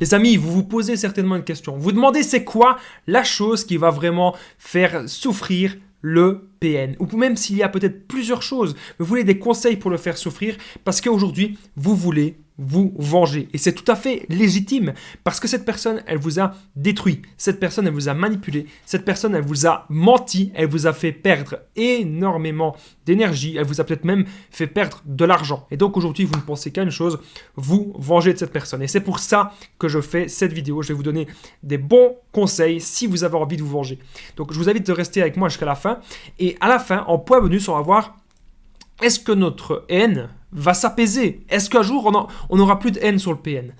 Les amis, vous vous posez certainement une question. Vous demandez c'est quoi la chose qui va vraiment faire souffrir le PN. Ou même s'il y a peut-être plusieurs choses, vous voulez des conseils pour le faire souffrir parce qu'aujourd'hui, vous voulez vous venger. Et c'est tout à fait légitime parce que cette personne, elle vous a détruit. Cette personne, elle vous a manipulé. Cette personne, elle vous a menti. Elle vous a fait perdre énormément d'énergie. Elle vous a peut-être même fait perdre de l'argent. Et donc aujourd'hui, vous ne pensez qu'à une chose, vous venger de cette personne. Et c'est pour ça que je fais cette vidéo. Je vais vous donner des bons conseils si vous avez envie de vous venger. Donc je vous invite de rester avec moi jusqu'à la fin. Et à la fin, en point bonus, on va voir est-ce que notre haine va s'apaiser? Est-ce qu'un jour, on n'aura plus de haine sur le PN?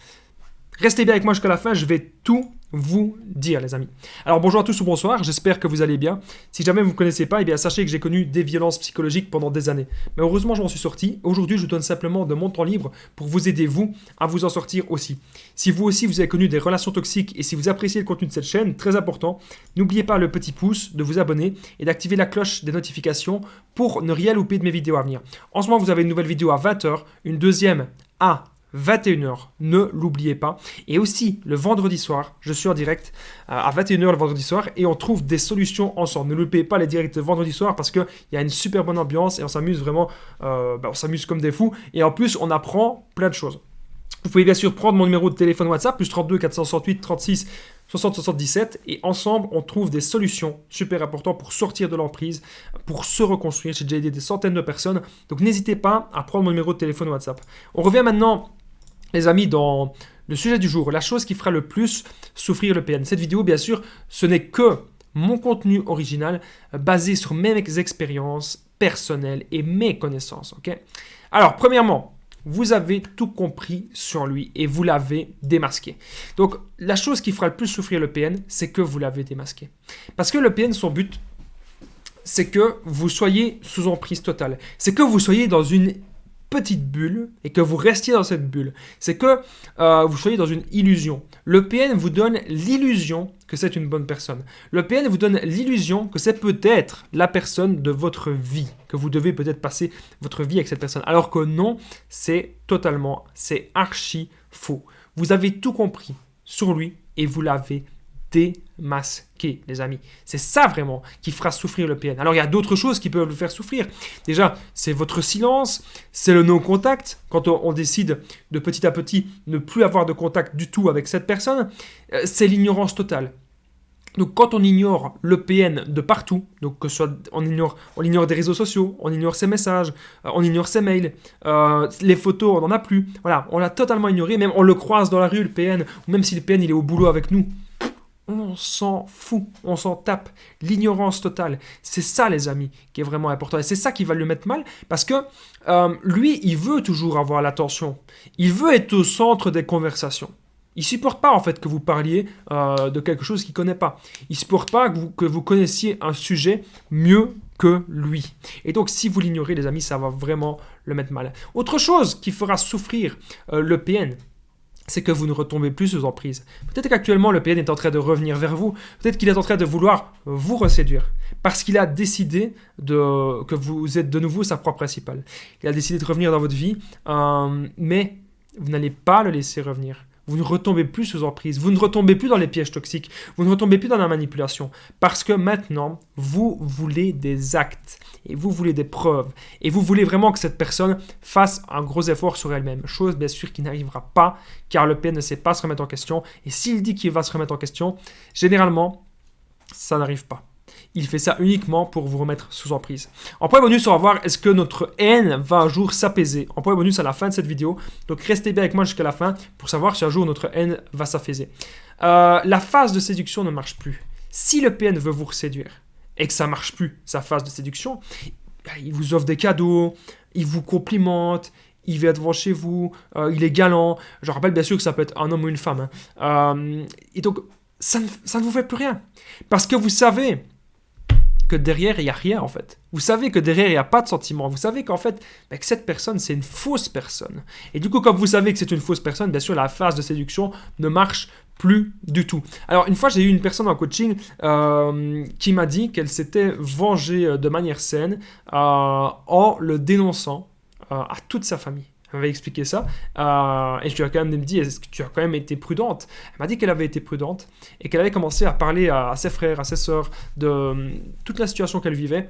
Restez bien avec moi jusqu'à la fin, je vais tout vous dire, les amis. Alors, bonjour à tous ou bonsoir, j'espère que vous allez bien. Si jamais vous ne me connaissez pas, eh bien, sachez que j'ai connu des violences psychologiques pendant des années. Mais heureusement, je m'en suis sorti. Aujourd'hui, je vous donne simplement de mon temps libre pour vous aider, vous, à vous en sortir aussi. Si vous aussi, vous avez connu des relations toxiques et si vous appréciez le contenu de cette chaîne, très important, n'oubliez pas le petit pouce, de vous abonner et d'activer la cloche des notifications pour ne rien louper de mes vidéos à venir. En ce moment, vous avez une nouvelle vidéo à 20h, une deuxième à 21h, ne l'oubliez pas. Et aussi, le vendredi soir, je suis en direct à 21h le vendredi soir et on trouve des solutions ensemble. Ne loupez pas les directs de vendredi soir parce qu'il y a une super bonne ambiance et on s'amuse vraiment, on s'amuse comme des fous. Et en plus, on apprend plein de choses. Vous pouvez bien sûr prendre mon numéro de téléphone WhatsApp, plus 32 468 36 60 77 et ensemble, on trouve des solutions super importantes pour sortir de l'emprise, pour se reconstruire. J'ai déjà aidé des centaines de personnes, donc n'hésitez pas à prendre mon numéro de téléphone WhatsApp. On revient maintenant, les amis, dans le sujet du jour, la chose qui fera le plus souffrir le PN. Cette vidéo, bien sûr, ce n'est que mon contenu original basé sur mes expériences personnelles et mes connaissances. Okay. Alors, premièrement, vous avez tout compris sur lui et vous l'avez démasqué. Donc, la chose qui fera le plus souffrir le PN, c'est que vous l'avez démasqué. Parce que le PN, son but, c'est que vous soyez sous emprise totale. C'est que vous soyez dans une petite bulle et que vous restiez dans cette bulle. C'est que vous soyez dans une illusion. Le PN vous donne l'illusion que c'est une bonne personne. Le PN vous donne l'illusion que c'est peut-être la personne de votre vie, que vous devez peut-être passer votre vie avec cette personne. Alors que non, c'est archi faux. Vous avez tout compris sur lui et vous l'avez démasqué, les amis. C'est ça vraiment qui fera souffrir le PN. Alors, il y a d'autres choses qui peuvent le faire souffrir. Déjà, c'est votre silence, c'est le non-contact. Quand on décide de petit à petit ne plus avoir de contact du tout avec cette personne, c'est l'ignorance totale. Donc, quand on ignore le PN de partout, donc que ce soit on ignore des réseaux sociaux, on ignore ses messages, on ignore ses mails, les photos, on n'en a plus. Voilà, on l'a totalement ignoré. Même on le croise dans la rue, le PN, ou même si le PN il est au boulot avec nous. On s'en fout, on s'en tape. L'ignorance totale, c'est ça les amis qui est vraiment important. Et c'est ça qui va le mettre mal parce que lui, il veut toujours avoir l'attention. Il veut être au centre des conversations. Il ne supporte pas en fait que vous parliez de quelque chose qu'il ne connaît pas. Il ne supporte pas que vous connaissiez un sujet mieux que lui. Et donc si vous l'ignorez les amis, ça va vraiment le mettre mal. Autre chose qui fera souffrir le PN, c'est que vous ne retombez plus sous emprise. Peut-être qu'actuellement, le PN est en train de revenir vers vous. Peut-être qu'il est en train de vouloir vous reséduire. Parce qu'il a décidé que vous êtes de nouveau sa proie principale. Il a décidé de revenir dans votre vie, mais vous n'allez pas le laisser revenir. Vous ne retombez plus sous emprise. Vous ne retombez plus dans les pièges toxiques. Vous ne retombez plus dans la manipulation. Parce que maintenant, vous voulez des actes. Et vous voulez des preuves. Et vous voulez vraiment que cette personne fasse un gros effort sur elle-même. Chose, bien sûr, qui n'arrivera pas. Car le PN ne sait pas se remettre en question. Et s'il dit qu'il va se remettre en question, généralement, ça n'arrive pas. Il fait ça uniquement pour vous remettre sous emprise. En point bonus, on va voir est-ce que notre haine va un jour s'apaiser. En point bonus à la fin de cette vidéo. Donc restez bien avec moi jusqu'à la fin pour savoir si un jour notre haine va s'apaiser. La phase de séduction ne marche plus. Si le PN veut vous séduire et que ça ne marche plus, sa phase de séduction, il vous offre des cadeaux, il vous complimente, il vient devant chez vous, il est galant. Je rappelle bien sûr que ça peut être un homme ou une femme. Et donc, ça ne vous fait plus rien. Parce que vous savez que derrière, il n'y a rien en fait. Vous savez que derrière, il n'y a pas de sentiment. Vous savez qu'en fait, que cette personne, c'est une fausse personne. Et du coup, comme vous savez que c'est une fausse personne, bien sûr, la phase de séduction ne marche plus du tout. Alors, une fois, j'ai eu une personne en coaching qui m'a dit qu'elle s'était vengée de manière saine en le dénonçant à toute sa famille. Elle m'avait expliqué ça. Et je lui ai quand même dit, est-ce que tu as quand même été prudente? Elle m'a dit qu'elle avait été prudente et qu'elle avait commencé à parler à ses frères, à ses sœurs de toute la situation qu'elle vivait.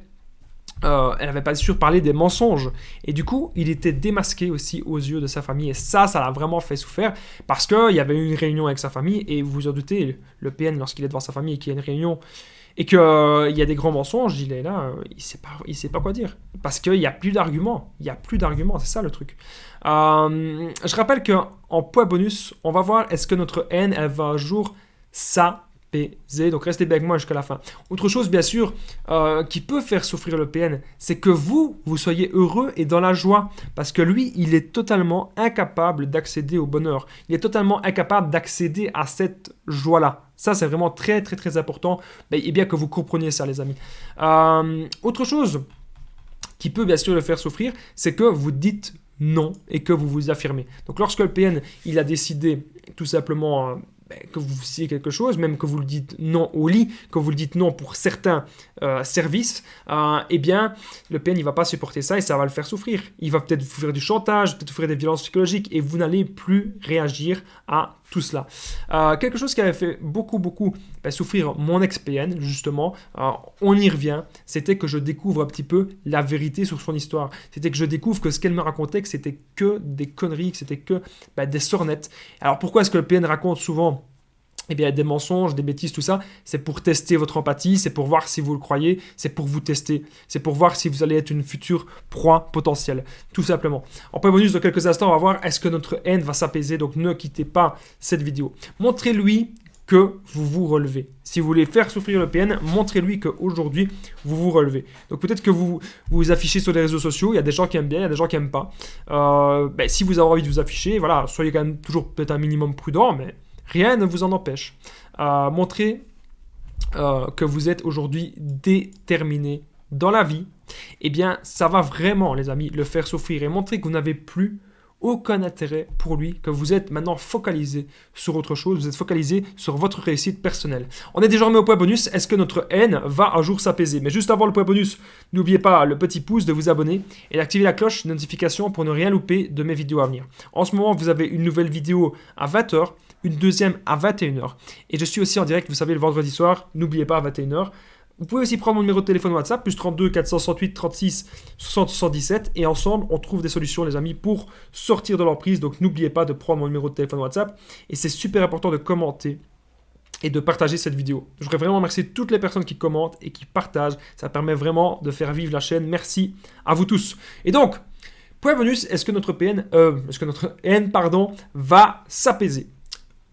Elle n'avait pas sûr parlé des mensonges. Et du coup, il était démasqué aussi aux yeux de sa famille. Et ça l'a vraiment fait souffrir parce qu'il y avait eu une réunion avec sa famille. Et vous vous en doutez, le PN, lorsqu'il est devant sa famille et qu'il y a une réunion et qu'il y a des grands mensonges, il est là, il sait pas quoi dire. Parce qu'il n'y a plus d'arguments. Il n'y a plus d'arguments, c'est ça le truc. Je rappelle qu'en point bonus, on va voir est-ce que notre haine, elle va un jour s'apaiser. Donc restez bien avec moi jusqu'à la fin. Autre chose, bien sûr, qui peut faire souffrir le PN, c'est que vous soyez heureux et dans la joie. Parce que lui, il est totalement incapable d'accéder au bonheur. Il est totalement incapable d'accéder à cette joie-là. Ça, c'est vraiment très, très, très important. Et bien que vous compreniez ça, les amis. Autre chose qui peut bien sûr le faire souffrir, c'est que vous dites non et que vous vous affirmez. Donc lorsque le PN, il a décidé tout simplement que vous fassiez quelque chose, même que vous le dites non au lit, que vous le dites non pour certains services, eh bien, le PN, il ne va pas supporter ça et ça va le faire souffrir. Il va peut-être vous faire du chantage, peut-être vous faire des violences psychologiques et vous n'allez plus réagir à tout cela. Quelque chose qui avait fait beaucoup souffrir mon ex-PN, justement, on y revient, c'était que je découvre un petit peu la vérité sur son histoire. C'était que je découvre que ce qu'elle me racontait, que c'était que des conneries, que c'était que des sornettes. Alors pourquoi est-ce que le PN raconte souvent des mensonges, des bêtises, tout ça? C'est pour tester votre empathie, c'est pour voir si vous le croyez, c'est pour vous tester, c'est pour voir si vous allez être une future proie potentielle, tout simplement. En point bonus, dans quelques instants, on va voir est-ce que notre haine va s'apaiser, donc ne quittez pas cette vidéo. Montrez-lui que vous vous relevez. Si vous voulez faire souffrir le PN, montrez-lui qu'aujourd'hui, vous vous relevez. Donc peut-être que vous vous affichez sur les réseaux sociaux, il y a des gens qui aiment bien, il y a des gens qui n'aiment pas. Si vous avez envie de vous afficher, voilà, soyez quand même toujours peut-être un minimum prudent, mais rien ne vous en empêche. Montrez que vous êtes aujourd'hui déterminé dans la vie. Eh bien, ça va vraiment, les amis, le faire souffrir et montrer que vous n'avez plus aucun intérêt pour lui, que vous êtes maintenant focalisé sur autre chose, vous êtes focalisé sur votre réussite personnelle. On est désormais au point bonus, est-ce que notre haine va un jour s'apaiser? Mais juste avant le point bonus, n'oubliez pas le petit pouce, de vous abonner et d'activer la cloche de notification pour ne rien louper de mes vidéos à venir. En ce moment, vous avez une nouvelle vidéo à 20h, une deuxième à 21h. Et je suis aussi en direct, vous savez, le vendredi soir, n'oubliez pas à 21h. Vous pouvez aussi prendre mon numéro de téléphone WhatsApp, plus 32 468 36 60 77. Et ensemble, on trouve des solutions, les amis, pour sortir de l'emprise. Donc, n'oubliez pas de prendre mon numéro de téléphone WhatsApp. Et c'est super important de commenter et de partager cette vidéo. Je voudrais vraiment remercier toutes les personnes qui commentent et qui partagent. Ça permet vraiment de faire vivre la chaîne. Merci à vous tous. Et donc, point bonus, est-ce que notre haine, va s'apaiser?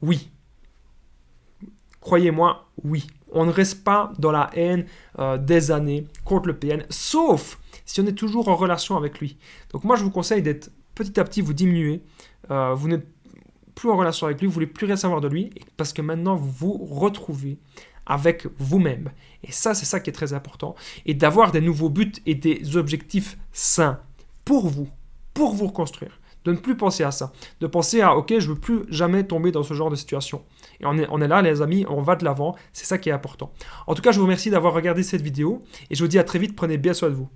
Oui. Croyez-moi, oui. On ne reste pas dans la haine des années contre le PN, sauf si on est toujours en relation avec lui. Donc moi, je vous conseille d'être petit à petit, vous diminuer. Vous n'êtes plus en relation avec lui, vous ne voulez plus rien savoir de lui, parce que maintenant, vous vous retrouvez avec vous-même. Et ça, c'est ça qui est très important. Et d'avoir des nouveaux buts et des objectifs sains pour vous reconstruire. De ne plus penser à ça. De penser à, ok, je ne veux plus jamais tomber dans ce genre de situation. Et on est là, les amis, on va de l'avant. C'est ça qui est important. En tout cas, je vous remercie d'avoir regardé cette vidéo. Et je vous dis à très vite, prenez bien soin de vous.